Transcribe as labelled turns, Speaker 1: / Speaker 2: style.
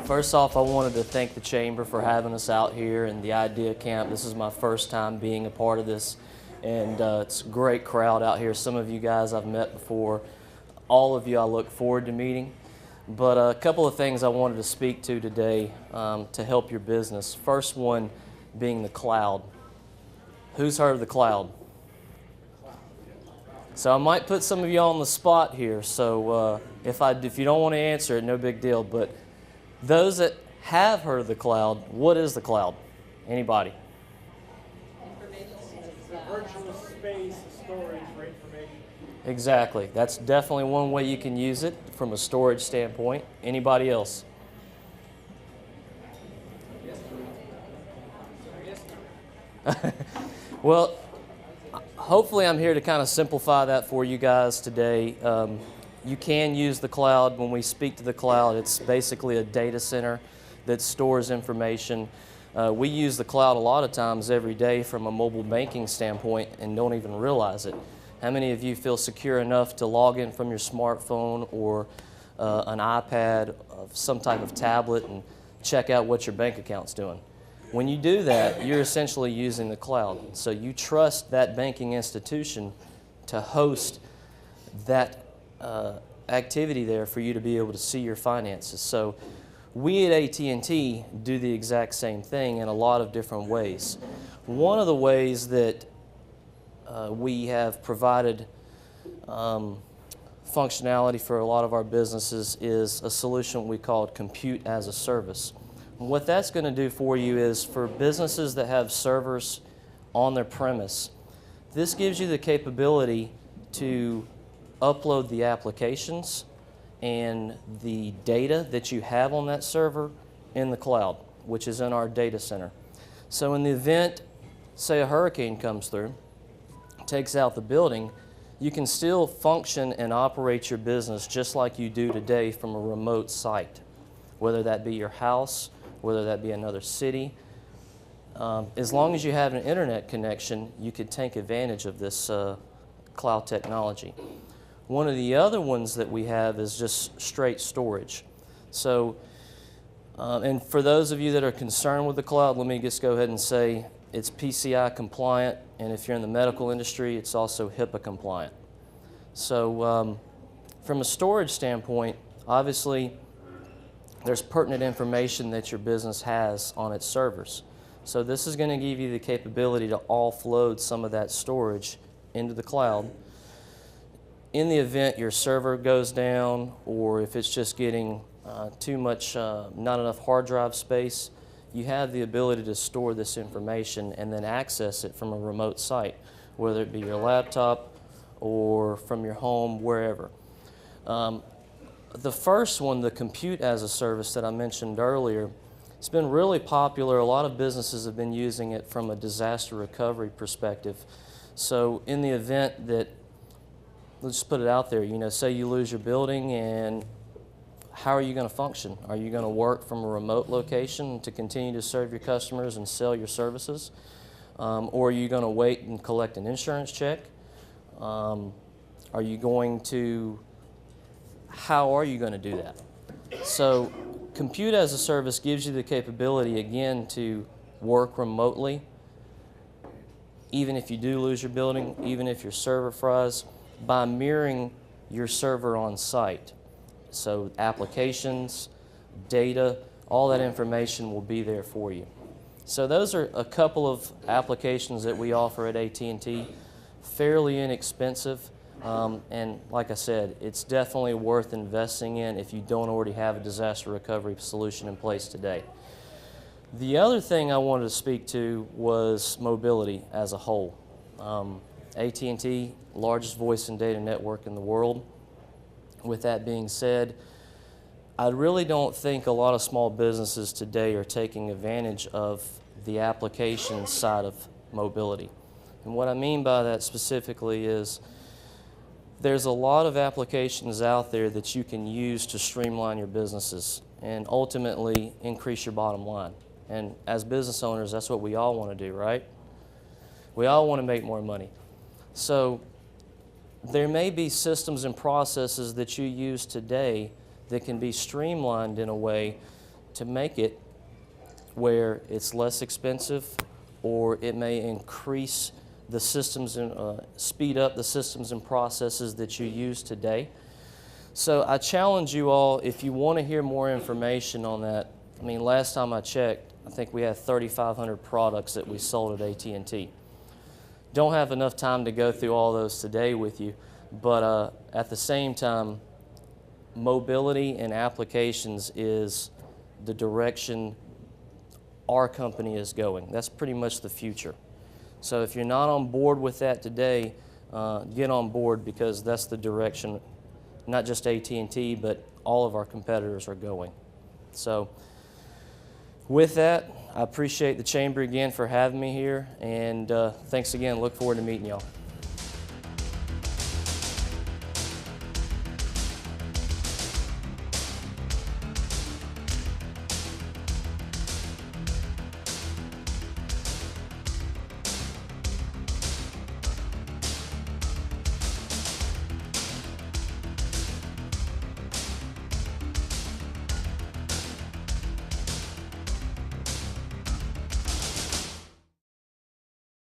Speaker 1: First off, I wanted to thank the Chamber for having us out here in the IdeaCamp. This is my first time being a part of this, and it's a great crowd out here. Some of you guys I've met before. All of you I look forward to meeting. But a couple of things I wanted to speak to today to help your business. First one being the cloud. Who's heard of the cloud? So I might put some of you on the spot here, so if you don't want to answer it, no big deal. But those that have heard of the cloud, what is the cloud? Anybody?
Speaker 2: It's a virtual space storage for information.
Speaker 1: Exactly. That's definitely one way you can use it from a storage standpoint. Anybody else? Well, hopefully I'm here to kind of simplify that for you guys today. You can use the cloud. When we speak to the cloud, it's basically a data center that stores information. We use the cloud a lot of times every day from a mobile banking standpoint and don't even realize it. How many of you feel secure enough to log in from your smartphone or an iPad, some type of tablet, and check out what your bank account's doing? When you do that, you're essentially using the cloud. So you trust that banking institution to host that activity there for you to be able to see your finances. So we at AT&T do the exact same thing in a lot of different ways. One of the ways that we have provided functionality for a lot of our businesses is a solution we call Compute as a Service. And what that's going to do for you is for businesses that have servers on their premise, this gives you the capability to upload the applications and the data that you have on that server in the cloud, which is in our data center. So in the event, say a hurricane comes through, takes out the building, you can still function and operate your business just like you do today from a remote site, whether that be your house, whether that be another city. As long as you have an internet connection, you could take advantage of this cloud technology. One of the other ones that we have is just straight storage. So, and for those of you that are concerned with the cloud, let me just go ahead and say it's PCI compliant, and if you're in the medical industry, it's also HIPAA compliant. So from a storage standpoint, obviously there's pertinent information that your business has on its servers. So this is going to give you the capability to offload some of that storage into the cloud. In the event your server goes down, or if it's just getting too much, not enough hard drive space, you have the ability to store this information and then access it from a remote site, whether it be your laptop or from your home, wherever. The first one, the Compute as a Service that I mentioned earlier, it's been really popular. A lot of businesses have been using it from a disaster recovery perspective. So in the event that, let's just put it out there, you know, say you lose your building, and how are you going to function? Are you going to work from a remote location to continue to serve your customers and sell your services? Or are you going to wait and collect an insurance check? Are you going to, how are you going to do that? So Compute as a Service gives you the capability, again, to work remotely, even if you do lose your building, even if your server fries, by mirroring your server on site. So applications, data, all that information will be there for you. So those are a couple of applications that we offer at AT&T, fairly inexpensive, and like I said, it's definitely worth investing in if you don't already have a disaster recovery solution in place today. The other thing I wanted to speak to was mobility as a whole. AT&T, largest voice and data network in the world. With that being said, I really don't think a lot of small businesses today are taking advantage of the application side of mobility. And what I mean by that specifically is there's a lot of applications out there that you can use to streamline your businesses and ultimately increase your bottom line. And as business owners, that's what we all want to do, right? We all want to make more money. So there may be systems and processes that you use today that can be streamlined in a way to make it where it's less expensive, or it may increase the systems and speed up the systems and processes that you use today. So I challenge you all, if you want to hear more information on that. I mean, last time I checked, I think we had 3,500 products that we sold at AT&T. Don't have enough time to go through all those today with you, but at the same time, mobility and applications is the direction our company is going. That's pretty much the future. So if you're not on board with that today, get on board, because that's the direction not just AT&T, but all of our competitors are going. So with that, I appreciate the Chamber again for having me here, and thanks again. Look forward to meeting y'all.